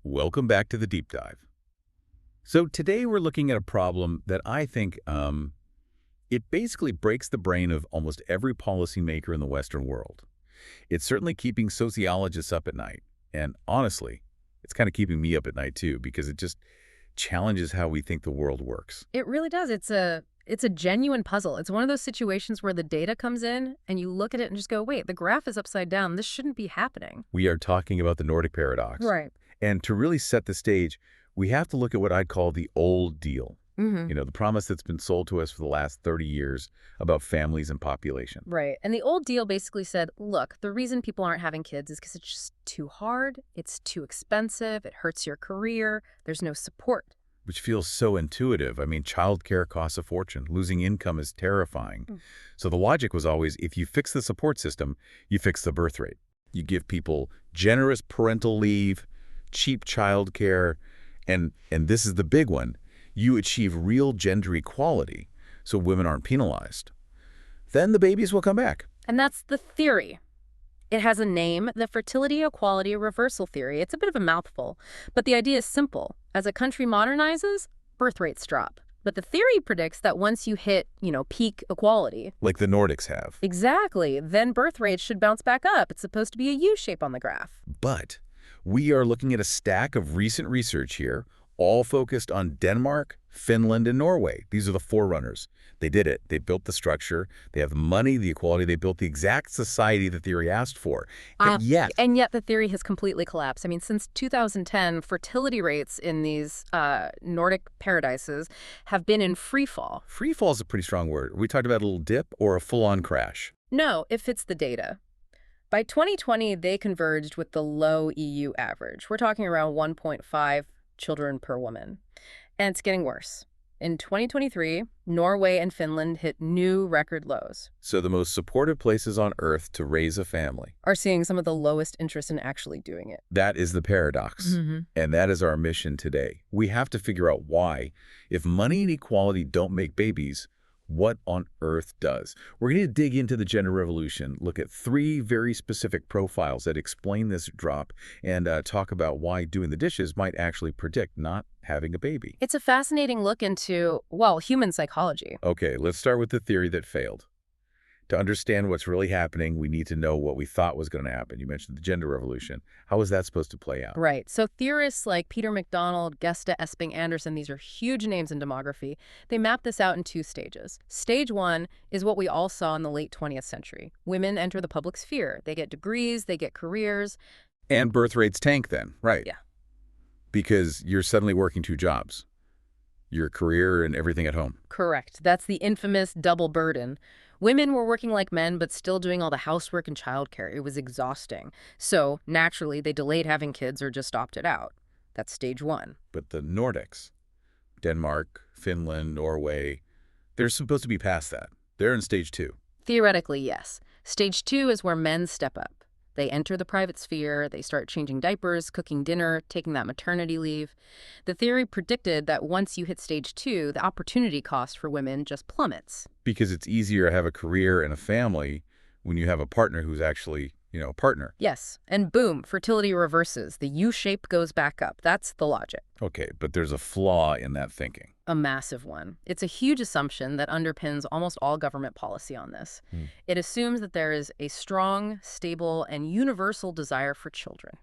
Welcome back to the deep dive. So today we're looking at a problem that I think it basically breaks the brain of almost every policymaker in the Western world. It's certainly keeping sociologists up at night. And honestly, it's kind of keeping me up at night too, because it just challenges how we think the world works. It really does. It's a genuine puzzle. It's one of those situations where the data comes in and you look at it and just go, wait, the graph is upside down. This shouldn't be happening. We are talking about the Nordic paradox. Right. And to really set the stage, we have to look at what I'd call the old deal. The promise that's been sold to us for the last 30 years about families and population. Right. And the old deal basically said, look, the reason people aren't having kids is because it's just too hard. It's too expensive. It hurts your career. There's no support. Which feels so intuitive. I mean, childcare costs a fortune. Losing income is terrifying. So the logic was always, if you fix the support system, you fix the birth rate. You give people generous parental leave, cheap childcare, and this is the big one, you achieve real gender equality so women aren't penalized. Then the babies will come back. And that's the theory. It has a name, the fertility equality reversal theory. It's a bit of a mouthful, but the idea is simple. As a country modernizes, birth rates drop. But the theory predicts that once you hit, peak equality. Like the Nordics have. Exactly. Then birth rates should bounce back up. It's supposed to be a U-shape on the graph. But we are looking at a stack of recent research here, all focused on Denmark, Finland, and Norway. These are the forerunners. They did it. They built the structure. They have the money, the equality. They built the exact society the theory asked for. And yet the theory has completely collapsed. I mean, since 2010, fertility rates in these Nordic paradises have been in free fall. Free fall is a pretty strong word. Are we talking about a little dip or a full-on crash? No, it fits the data. By 2020, they converged with the low EU average. We're talking around 1.5 children per woman. And it's getting worse. In 2023, Norway and Finland hit new record lows. So the most supportive places on Earth to raise a family Are seeing some of the lowest interest in actually doing it. That is the paradox. And that is our mission today. We have to figure out why. If money and equality don't make babies, what on earth does? We're going to dig into the gender revolution, look at 3 very specific profiles that explain this drop, and talk about why doing the dishes might actually predict not having a baby. It's a fascinating look into, human psychology. Okay, let's start with the theory that failed. To understand what's really happening, we need to know what we thought was going to happen. You mentioned the gender revolution. How is that supposed to play out? Right. So theorists like Peter MacDonald, Gesta Esping Anderson, these are huge names in demography. They map this out in 2 stages. Stage 1 is what we all saw in the late 20th century. Women enter the public sphere. They get degrees, they get careers. And birth rates tank then, right? Yeah. Because you're suddenly working 2 jobs. Your career and everything at home. Correct. That's the infamous double burden. Women were working like men, but still doing all the housework and childcare. It was exhausting. So, naturally, they delayed having kids or just opted out. That's stage 1. But the Nordics, Denmark, Finland, Norway, they're supposed to be past that. They're in stage 2. Theoretically, yes. Stage 2 is where men step up. They enter the private sphere, they start changing diapers, cooking dinner, taking that maternity leave. The theory predicted that once you hit stage 2, the opportunity cost for women just plummets. Because it's easier to have a career and a family when you have a partner who's actually, a partner. Yes, and boom, fertility reverses. The U-shape goes back up. That's the logic. Okay, but there's a flaw in that thinking. A massive one. It's a huge assumption that underpins almost all government policy on this. It assumes that there is a strong, stable, and universal desire for children.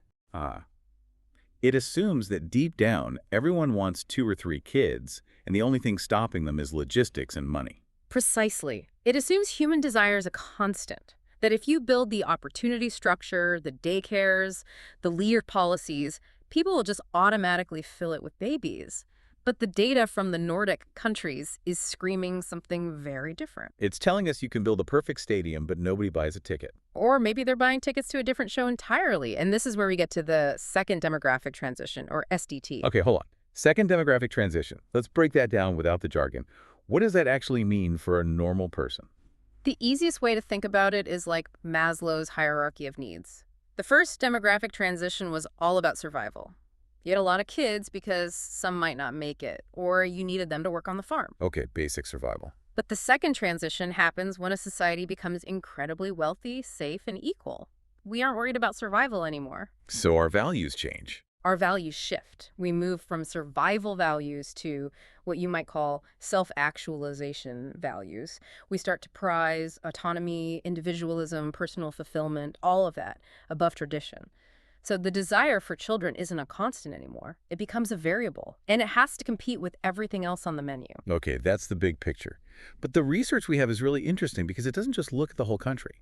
It assumes that deep down, everyone wants 2 or 3 kids, and the only thing stopping them is logistics and money. Precisely. It assumes human desire is a constant. That if you build the opportunity structure, the daycares, the leave policies, people will just automatically fill it with babies. But the data from the Nordic countries is screaming something very different. It's telling us you can build a perfect stadium, but nobody buys a ticket. Or maybe they're buying tickets to a different show entirely. And this is where we get to the second demographic transition, or SDT. Okay, hold on. Second demographic transition. Let's break that down without the jargon. What does that actually mean for a normal person? The easiest way to think about it is like Maslow's hierarchy of needs. The first demographic transition was all about survival. You had a lot of kids because some might not make it, or you needed them to work on the farm. Okay, basic survival. But the second transition happens when a society becomes incredibly wealthy, safe, and equal. We aren't worried about survival anymore. So our values change. our values shift. We move from survival values to what you might call self-actualization values. We start to prize autonomy, individualism, personal fulfillment, all of that above tradition. So the desire for children isn't a constant anymore. It becomes a variable, and it has to compete with everything else on the menu. Okay, that's the big picture. But the research we have is really interesting because it doesn't just look at the whole country.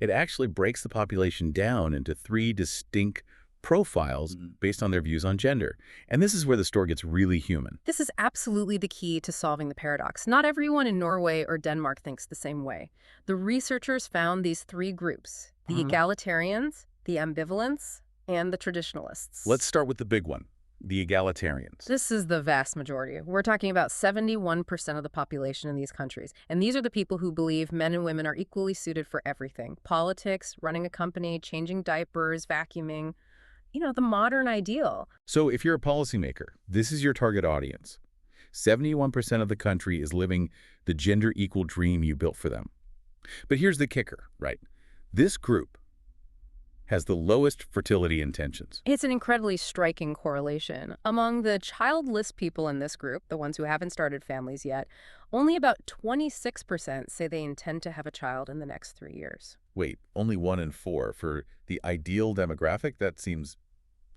It actually breaks the population down into three distinct profiles based on their views on gender. And this is where the story gets really human. This is absolutely the key to solving the paradox. Not everyone in Norway or Denmark thinks the same way. The researchers found these three groups: the egalitarians, the ambivalents, and the traditionalists. Let's start with the big one, the egalitarians. This is the vast majority. We're talking about 71% of the population in these countries. And these are the people who believe men and women are equally suited for everything: politics, running a company, changing diapers, vacuuming. You know, the modern ideal. So if you're a policymaker, this is your target audience. 71% of the country is living the gender-equal dream you built for them. But here's the kicker, right? This group has the lowest fertility intentions. It's an incredibly striking correlation. Among the childless people in this group, the ones who haven't started families yet, only about 26% say they intend to have a child in the next 3 years. Wait, only 1 in 4 for the ideal demographic? That seems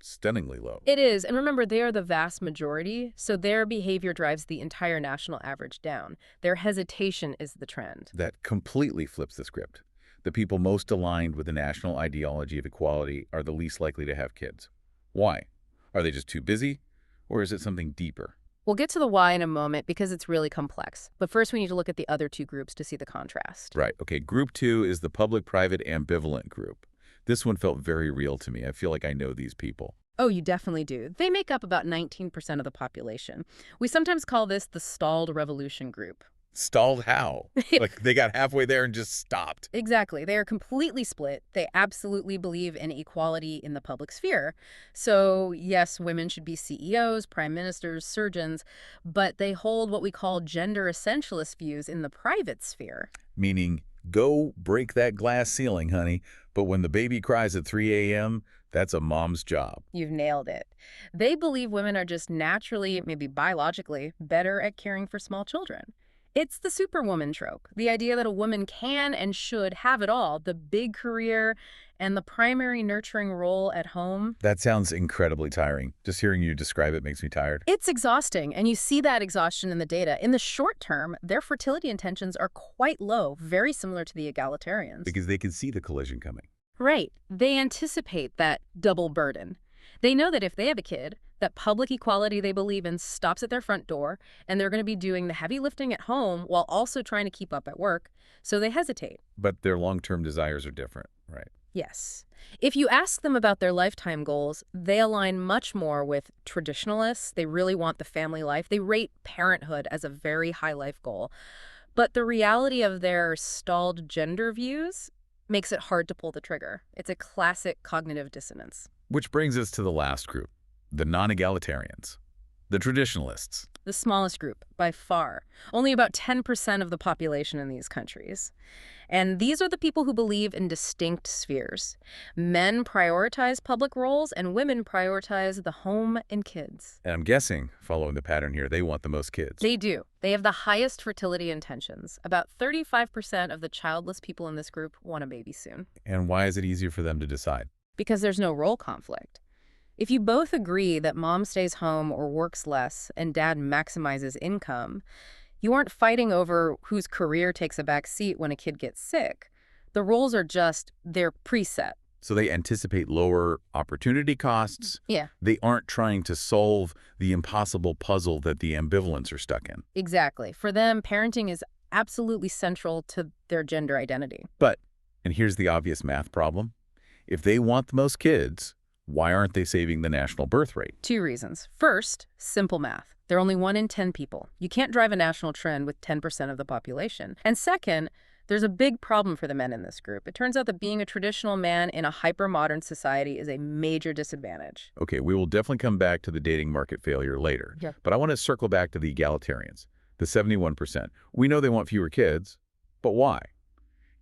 stunningly low. It is, and remember, they are the vast majority, so their behavior drives the entire national average down. Their hesitation is the trend. That completely flips the script. The people most aligned with the national ideology of equality are the least likely to have kids. Why? Are they just too busy? Or is it something deeper? We'll get to the why in a moment because it's really complex. But first we need to look at the other two groups to see the contrast. Right. Okay, group 2 is the public-private ambivalent group. This one felt very real to me. I feel like I know these people. Oh, you definitely do. They make up about 19% of the population. We sometimes call this the stalled revolution group. Stalled how? Like they got halfway there and just stopped. Exactly. They are completely split. They absolutely believe in equality in the public sphere. So, yes, women should be CEOs, prime ministers, surgeons, but they hold what we call gender essentialist views in the private sphere. Meaning, go break that glass ceiling, honey. But when the baby cries at 3 a.m., that's a mom's job. You've nailed it. They believe women are just naturally, maybe biologically, better at caring for small children. It's the superwoman trope, the idea that a woman can and should have it all, the big career and the primary nurturing role at home. That sounds incredibly tiring. Just hearing you describe it makes me tired. It's exhausting, and you see that exhaustion in the data. In the short term, their fertility intentions are quite low, very similar to the egalitarians. Because they can see the collision coming. Right. They anticipate that double burden. They know that if they have a kid, that public equality they believe in stops at their front door, and they're going to be doing the heavy lifting at home while also trying to keep up at work, so they hesitate. But their long-term desires are different, right? Yes. If you ask them about their lifetime goals, they align much more with traditionalists. They really want the family life. They rate parenthood as a very high life goal. But the reality of their stalled gender views makes it hard to pull the trigger. It's a classic cognitive dissonance. Which brings us to the last group, the non-egalitarians, the traditionalists. The smallest group, by far. Only about 10% of the population in these countries. And these are the people who believe in distinct spheres. Men prioritize public roles, and women prioritize the home and kids. And I'm guessing, following the pattern here, they want the most kids. They do. They have the highest fertility intentions. About 35% of the childless people in this group want a baby soon. And why is it easier for them to decide? Because there's no role conflict. If you both agree that mom stays home or works less and dad maximizes income, you aren't fighting over whose career takes a back seat when a kid gets sick. The roles are just, they're preset. So they anticipate lower opportunity costs. Yeah. They aren't trying to solve the impossible puzzle that the ambivalents are stuck in. Exactly. For them, parenting is absolutely central to their gender identity. But, and here's the obvious math problem, if they want the most kids, why aren't they saving the national birth rate? 2 reasons. First, simple math. They're only 1 in 10 people. You can't drive a national trend with 10% of the population. And second, there's a big problem for the men in this group. It turns out that being a traditional man in a hyper-modern society is a major disadvantage. Okay, we will definitely come back to the dating market failure later. Yeah. But I want to circle back to the egalitarians, the 71%. We know they want fewer kids, but why?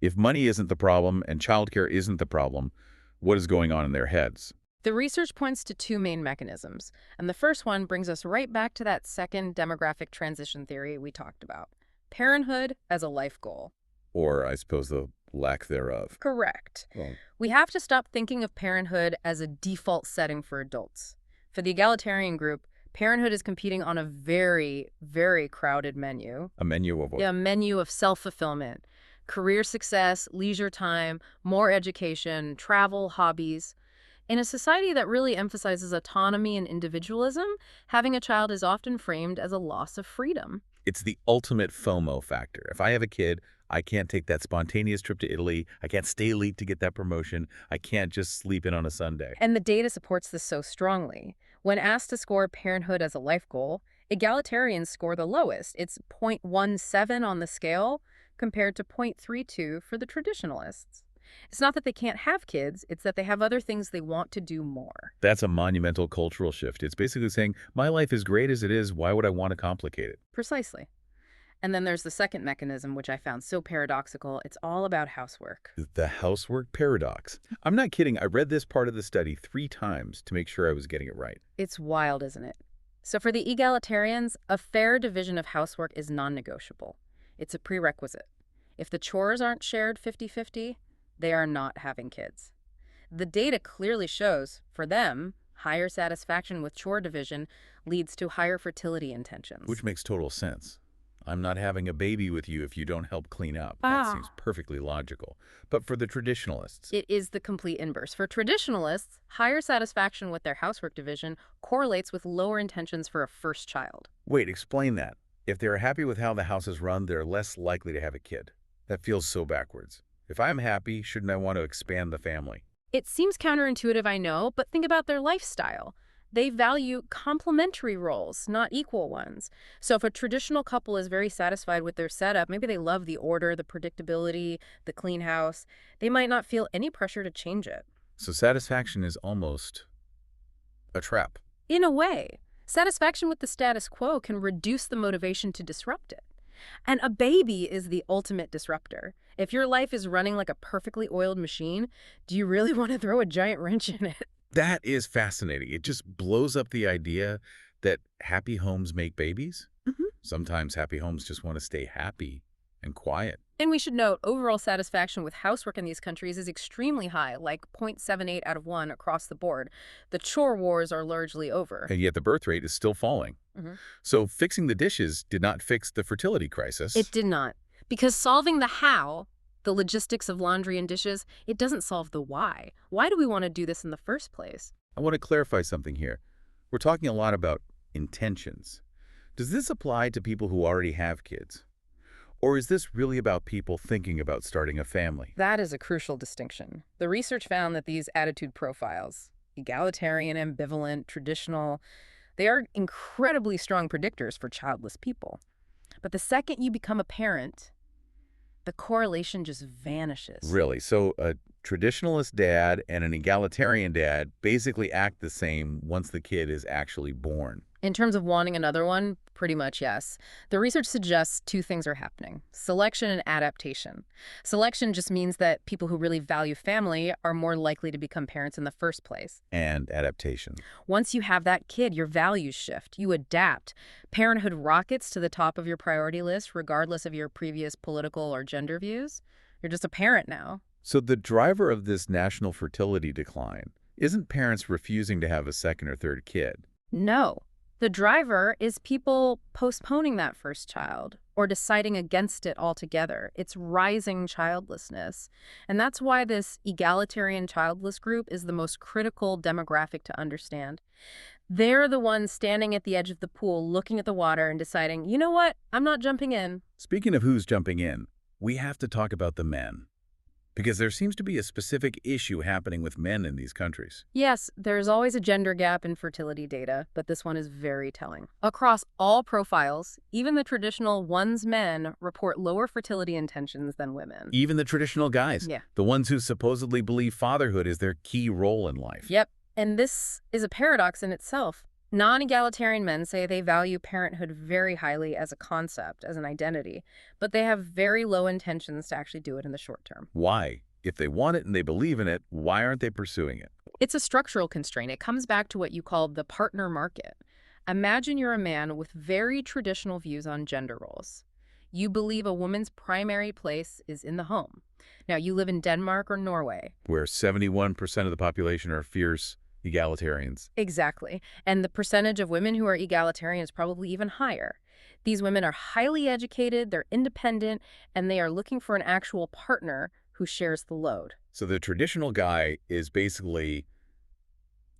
If money isn't the problem and childcare isn't the problem, what is going on in their heads? The research points to two main mechanisms, and the first one brings us right back to that second demographic transition theory we talked about. Parenthood as a life goal. Or, I suppose, the lack thereof. Correct. Well, We have to stop thinking of parenthood as a default setting for adults. For the egalitarian group, parenthood is competing on a very, very crowded menu. a menu of what? Yeah, a menu of self-fulfillment, career success, leisure time, more education, travel, hobbies. In a society that really emphasizes autonomy and individualism, having a child is often framed as a loss of freedom. It's the ultimate FOMO factor. If I have a kid, I can't take that spontaneous trip to Italy. I can't stay late to get that promotion. I can't just sleep in on a Sunday. And the data supports this so strongly. When asked to score parenthood as a life goal, egalitarians score the lowest. It's 0.17 on the scale compared to 0.32 for the traditionalists. It's not that they can't have kids, it's that they have other things they want to do more. That's a monumental cultural shift. It's basically saying, my life is great as it is. Why would I want to complicate it? Precisely. And then there's the second mechanism, which I found so paradoxical. It's all about housework. The housework paradox. I'm not kidding. I read this part of the study 3 times to make sure I was getting it right. It's wild, isn't it? So for the egalitarians, a fair division of housework is non-negotiable. It's a prerequisite. If the chores aren't shared 50-50, they are not having kids. The data clearly shows, for them, higher satisfaction with chore division leads to higher fertility intentions. Which makes total sense. I'm not having a baby with you if you don't help clean up. That seems perfectly logical. But for the traditionalists, It is the complete inverse. For traditionalists, higher satisfaction with their housework division correlates with lower intentions for a first child. wait, explain that. If they're happy with how the house is run, they're less likely to have a kid. That feels so backwards. If I'm happy, shouldn't I want to expand the family? It seems counterintuitive, I know, but think about their lifestyle. They value complementary roles, not equal ones. So if a traditional couple is very satisfied with their setup, maybe they love the order, the predictability, the clean house, they might not feel any pressure to change it. So satisfaction is almost a trap. In a way, satisfaction with the status quo can reduce the motivation to disrupt it. And a baby is the ultimate disruptor. If your life is running like a perfectly oiled machine, do you really want to throw a giant wrench in it? That is fascinating. It just blows up the idea that happy homes make babies. Sometimes happy homes just want to stay happy and quiet. And we should note, overall satisfaction with housework in these countries is extremely high, like 0.78 out of 1 across the board. The chore wars are largely over. And yet the birth rate is still falling. So fixing the dishes did not fix the fertility crisis. It did not. Because solving the how, the logistics of laundry and dishes, it doesn't solve the why. Why do we want to do this in the first place? I want to clarify something here. We're talking a lot about intentions. Does this apply to people who already have kids? Or is this really about people thinking about starting a family? That is a crucial distinction. The research found that these attitude profiles, egalitarian, ambivalent, traditional, they are incredibly strong predictors for childless people. But the second you become a parent, the correlation just vanishes. Really? So a traditionalist dad and an egalitarian dad basically act the same once the kid is actually born. In terms of wanting another one, pretty much yes. The research suggests 2 things are happening: selection and adaptation. Selection just means that people who really value family are more likely to become parents in the first place. And adaptation. Once you have that kid, your values shift. You adapt. Parenthood rockets to the top of your priority list, regardless of your previous political or gender views. You're just a parent now. So the driver of this national fertility decline isn't parents refusing to have a second or third kid. No. The driver is people postponing that first child or deciding against it altogether. It's rising childlessness. And that's why this egalitarian childless group is the most critical demographic to understand. They're the ones standing at the edge of the pool, looking at the water and deciding, you know what, I'm not jumping in. Speaking of who's jumping in, we have to talk about the men. Because there seems to be a specific issue happening with men in these countries. Yes, there's always a gender gap in fertility data, but this one is very telling. Across all profiles, even the traditional one's men report lower fertility intentions than women. Even the traditional guys. Yeah. The ones who supposedly believe fatherhood is their key role in life. Yep, and this is a paradox in itself. Non-egalitarian men say they value parenthood very highly as a concept, as an identity, but they have very low intentions to actually do it in the short term. Why? If they want it and they believe in it, why aren't they pursuing it? It's a structural constraint. It comes back to what you call the partner market. Imagine you're a man with very traditional views on gender roles. You believe a woman's primary place is in the home. Now, you live in Denmark or Norway. Where 71% of the population are fierce egalitarians. Exactly. And the percentage of women who are egalitarian is probably even higher. These women are highly educated, they're independent, and they are looking for an actual partner who shares the load. So the traditional guy is basically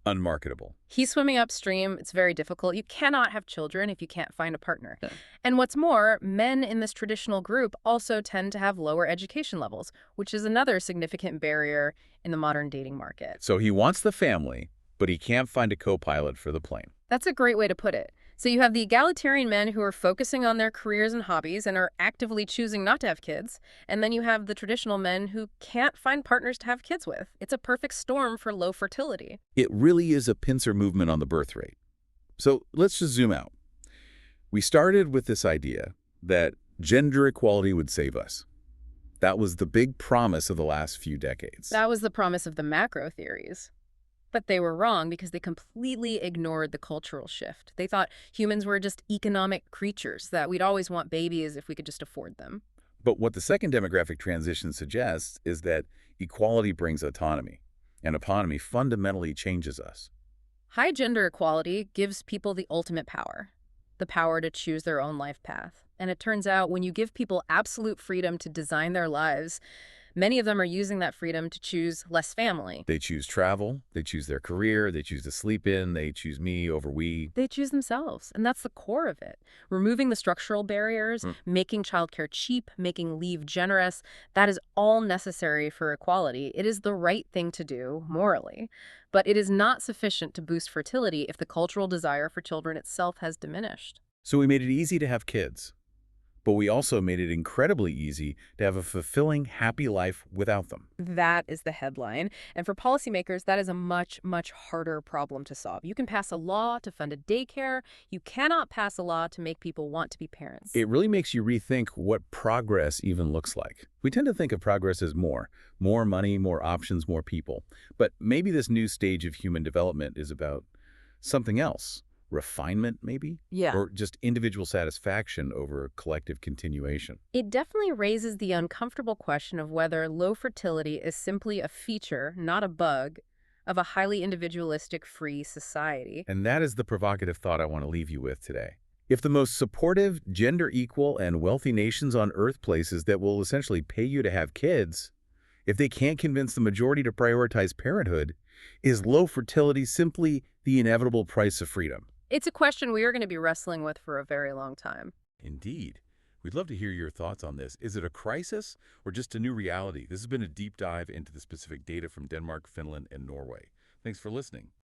unmarketable. He's swimming upstream. It's very difficult. You cannot have children if you can't find a partner. Yeah. And what's more, men in this traditional group also tend to have lower education levels, which is another significant barrier in the modern dating market. So he wants the family, but he can't find a co-pilot for the plane. That's a great way to put it. So you have the egalitarian men who are focusing on their careers and hobbies and are actively choosing not to have kids. And then you have the traditional men who can't find partners to have kids with. It's a perfect storm for low fertility. It really is a pincer movement on the birth rate. So let's just zoom out. We started with this idea that gender equality would save us. That was the big promise of the last few decades. That was the promise of the macro theories. But they were wrong because they completely ignored the cultural shift. They thought humans were just economic creatures, that we'd always want babies if we could just afford them. But what the second demographic transition suggests is that equality brings autonomy, and autonomy fundamentally changes us. High gender equality gives people the ultimate power, the power to choose their own life path. And it turns out when you give people absolute freedom to design their lives, many of them are using that freedom to choose less family. They choose travel, they choose their career, they choose to sleep in, they choose me over we. They choose themselves, and that's the core of it. Removing the structural barriers, making childcare cheap, making leave generous, that is all necessary for equality. It is the right thing to do, morally. But it is not sufficient to boost fertility if the cultural desire for children itself has diminished. So we made it easy to have kids. But we also made it incredibly easy to have a fulfilling, happy life without them. That is the headline. And for policymakers, that is a much, much harder problem to solve. You can pass a law to fund a daycare. You cannot pass a law to make people want to be parents. It really makes you rethink what progress even looks like. We tend to think of progress as more money, more options, more people. But maybe this new stage of human development is about something else. Refinement, maybe? Yeah. Or just individual satisfaction over collective continuation. It definitely raises the uncomfortable question of whether low fertility is simply a feature, not a bug, of a highly individualistic, free society. And that is the provocative thought I want to leave you with today. If the most supportive, gender-equal, and wealthy nations on Earth, places that will essentially pay you to have kids, if they can't convince the majority to prioritize parenthood, is low fertility simply the inevitable price of freedom? It's a question we are going to be wrestling with for a very long time. Indeed. We'd love to hear your thoughts on this. Is it a crisis or just a new reality? This has been a deep dive into the specific data from Denmark, Finland, and Norway. Thanks for listening.